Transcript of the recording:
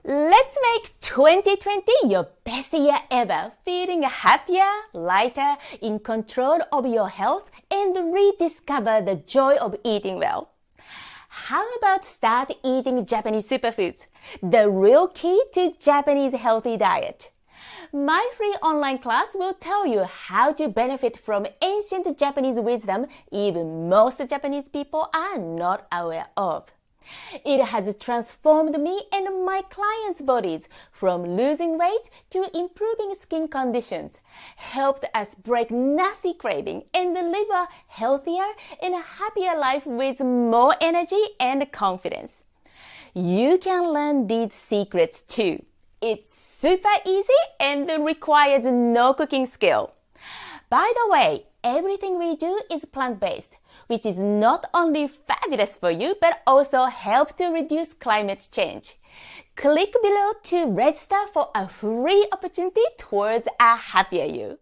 Let's make 2020 your best year ever, feeling happier, lighter, in control of your health, and rediscover the joy of eating well. How about start eating Japanese superfoods, the real key to Japanese healthy diet? My free online class will tell you how to benefit from ancient Japanese wisdom even most Japanese people are not aware of. It has transformed me and my clients' bodies from losing weight to improving skin conditions, helped us break nasty craving and live a healthier and happier life with more energy and confidence. You can learn these secrets too. It's super easy and requires no cooking skill. By the way, everything we do is plant-based, which is not only fabulous for you, but also helps to reduce climate change. Click below to register for a free opportunity towards a happier you.